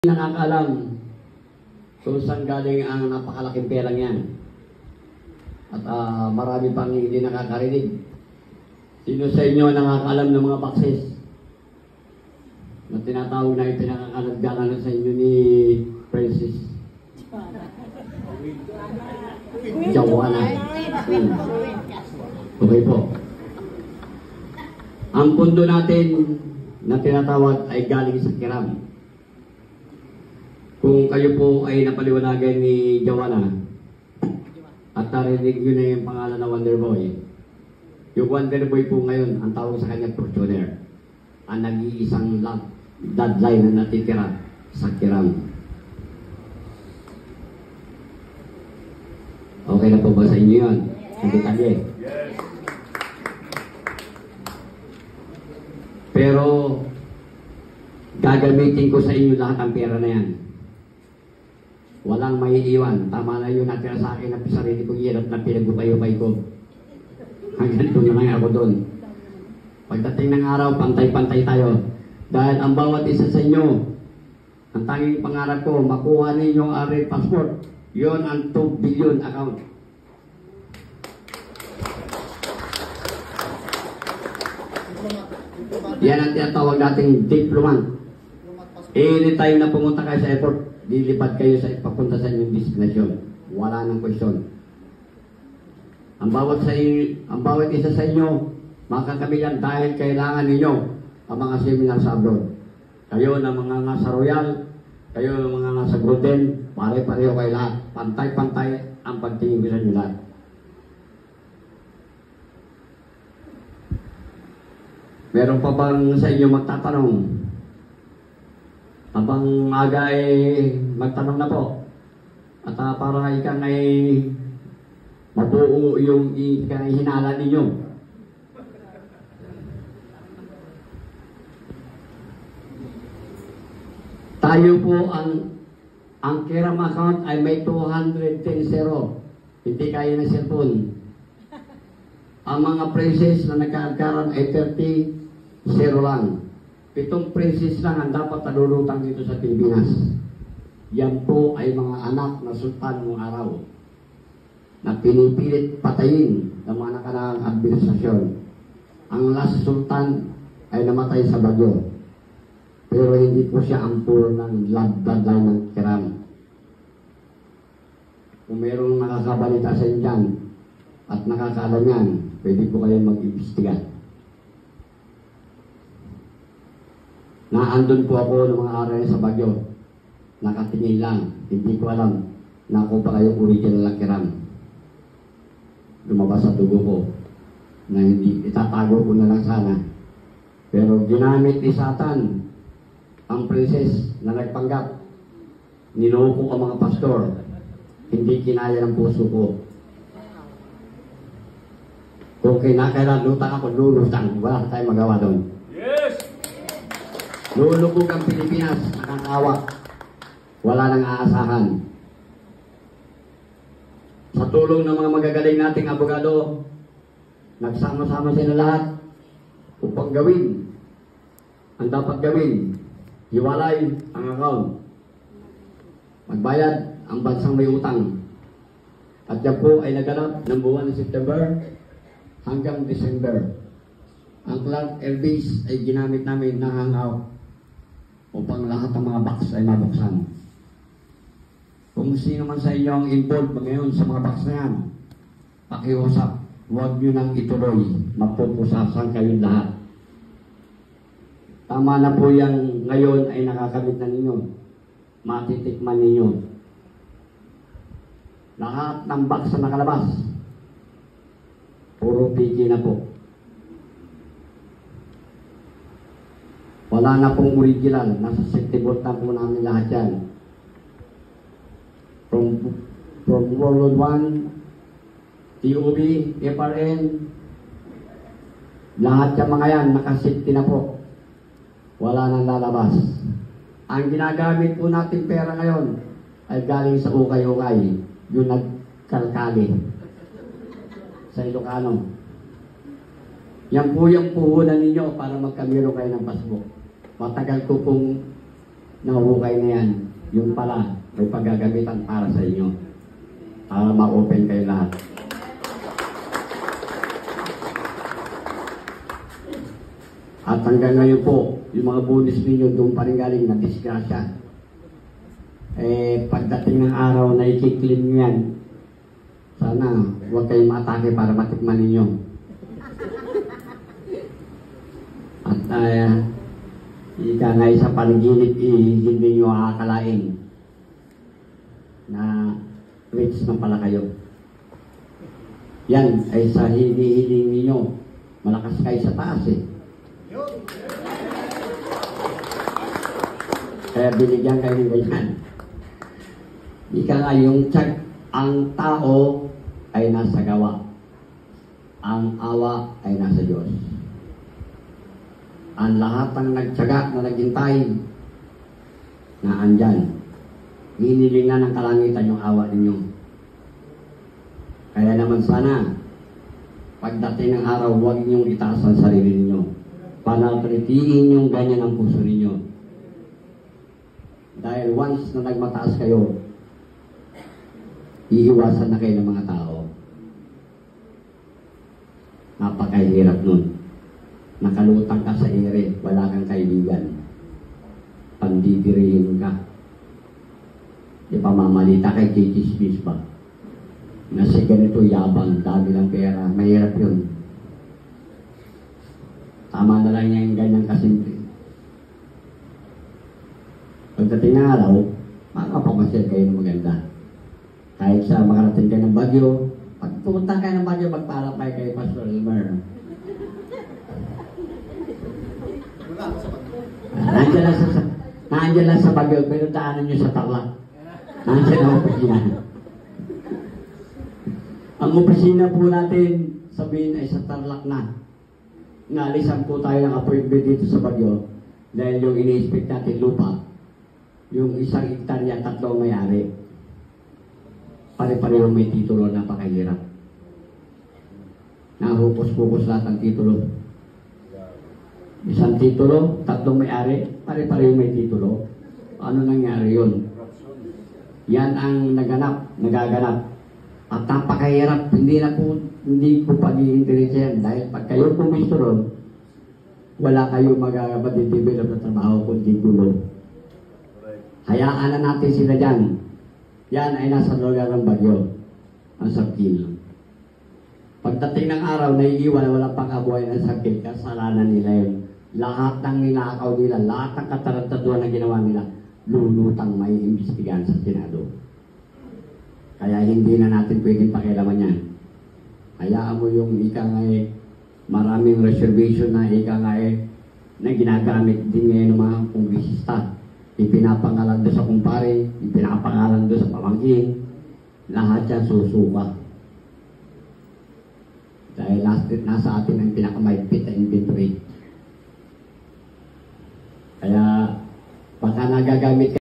Nakakaalam kung saan galing ang napakalaking perang yan. At marami pang hindi nakakarinig. Sino sa inyo nakakaalam ng mga boxes na tinatawag na ipinakanagdanan sa inyo ni Princess Joanna? Okay po. Ang pundo natin na tinatawag ay galing sa Kiram. Kung kayo po ay napaliwanagan ni Joanna at narinig nyo na yung pangalan na Wonder Boy, yung Wonder Boy po ngayon, ang tawag sa kanya Fortuner, ang nag-iisang bloodline na natitira sa Kiram. Okay na po ba sa inyo yun? Hindi detalye. Pero gagamitin ko sa inyo lahat ang pera na yan. Walang may iwan. Tama na yun natira sa akin na sarili kong hirap na pinagupay-upay ko. Hanggang doon na lang ako doon. Pagdating ng araw, pantay-pantay tayo. Dahil ang bawat isa sa inyo, ang tanging pangarap ko, makuha ninyo ang red passport. Yun ang 2 billion account. Yan ang tinatawag nating diplomat. Anytime na pumunta kayo sa airport, lilipad kayo sa papunta sa inyong destination. Wala nang question. Ang bawat isa sa inyo, makakamilan dahil kailangan ninyo ang mga seminar sa abroad. Kayo na mga nasa Royal, kayo na mga nasa Golden, pare-pareho kayo lahat. Pantay-pantay ang pagtingin nila nyo lahat. Meron pa bang sa inyo magtatanong? Habang aga ay magtanong na po. At para ikang ay mabuo yung hinala ninyo. Tayo po ang Kiram account ay may 210 zero. Hindi kaya ng cellphone. Ang mga prices na nagkakaroon ay 30 zero lang. 7 princess lang ang dapat nalulutang dito sa Pilipinas. Yan po ay mga anak na sultan ng araw na pinipilit patayin ng mga nakaraang administrasyon. Ang last sultan ay namatay sa bagyo. Pero hindi po siya ang puro ng bloodline ng Kiram. Kung mayroong nakakabalita sa inyo dyan at nakakaalam yan, pwede po kayong mag-imbestiga. Naandun po ako ng mga araw sa Bagyo. Nakatingin lang. Hindi ko alam na ako pa kayong original na Kiram. Lumabas sa dugo ko na hindi itatago ko na lang sana. Pero ginamit ni Satan ang princess na nagpanggap. Niloko ang mga pastor. Hindi kinaya ng puso ko. Kung kinakailan lutang ako, lulutang. Wala tayong magawa doon. Lulubog ang Pilipinas, nakakawa. Wala nang aasahan. Sa tulong ng mga magagaling nating abogado, nagsama-sama sila lahat upang gawin ang dapat gawin. Hiwalay ang account. Magbayad ang bansang may utang. At yan po ay naganap ng buwan ng September hanggang December. Ang Clark Air Base ay ginamit namin na hangout upang lahat ng mga box ay mabuksan. Kung sino man sa inyo ang involved ngayon sa mga box na yan, pakiusap, huwag nyo nang ituloy, mapupusasan kayong lahat. Tama na po yan ngayon ay nakakamit na ninyo, matitikman ninyo. Lahat ng box na nakalabas, puro piki na po. Wala na pong original. Nasa safety vault na po namin lahat yan. From World 1, TOB, FRN, lahat yung mga yan, nakasafety na po. Wala nang lalabas. Ang ginagamit po natin pera ngayon ay galing sa ukay-ukay. Yung nagkalkali sa Ilocano. Yan po yung puhunan ninyo para magkamiro kayo ng passport. Matagal ko pong nahukay na yan, yung pala, may paggagamitan para sa inyo. Para ma-open kayo lahat. At hanggang ngayon po, yung mga bonus ninyo doon pa rin galing na disgrasya. Pagdating ng araw na i-claim yan, sana huwag kayong maatake para matikman ninyo. At ika nga sa panaginip, hindi nyo akalain na rich na pala kayo. Yan ay sa hinihiling ninyo, malakas kayo sa taas eh. Kaya binigyan kayo ng ganyan. Ika nga yung tiyag, ang tao ay nasa gawa. Ang awa ay nasa Diyos. Ang lahat ng nagtyaga na naghintay na andyan, hiniling na ng kalangitan yung awa ninyo. Kaya naman sana, pagdating ng araw, huwag ninyong itaas ang sarili ninyo. Panatilitiin yung ganyan ang puso ninyo. Dahil once na nagmataas kayo, iiwasan na kayo ng mga tao. Napakahirap nun. Nakalutang ka sa ere, wala kang kaibigan. Pandidirihin ka. Ipamamalita kay Chichismis ba? Na si ganito yabang, dami ng pera. Mahirap yun. Tama na lang yung ganyang kasimple. Pagdating ng araw, makapamasyal kayo ng maganda. Kahit sa makarating kayo ng Bagyo, pag pumunta kayo ng Bagyo, magpalapay kayo Pastor Elmer. Nandiyan lang sa Bagyo, pero daanan nyo sa Tarlac. Nandiyan ang opisina. Ang opisina po natin, sabihin ay sa Tarlac na. Naalisan po tayo ng appointment dito sa Bagyo dahil yung ini-expect natin lupa, yung isang hektarya, 3 may-ari. Pare-pareho may titulo, napakahirap. Nahupos-pupos lahat ang titulo. Isang titulo, 3 may-ari, pare-pareho may titulo. Ano nangyari yun? Yan ang nagaganap. At napakahirap, hindi ko pag-i-interest yan. Dahil pag kayo pumisto ron, wala kayo mag-develop na trabaho kundi gulo. Hayaan na natin sila dyan. Yan ay nasa lugar ng Bagyo. Ang sakil. Pagdating ng araw, naiiwan, walang pangkabuhay ng sakil. Kasalanan nila yun. Lahat ng ninakaw nila, lahat ng katarantaduhan na ginawa nila, lulutang may imbestigahan sa Senado. Kaya hindi na natin pwedeng pakialaman yan. Hayaan mo yung ika nga maraming reservation na ika nga na ginagamit din ngayon ng mga kongresista. Ipinapangalan doon sa kumpare, ipinapangalan doon sa pamangkin, lahat yan susuka. Dahil nasa atin ang pinakamaigpit na inventory. Kaya baka nagagamit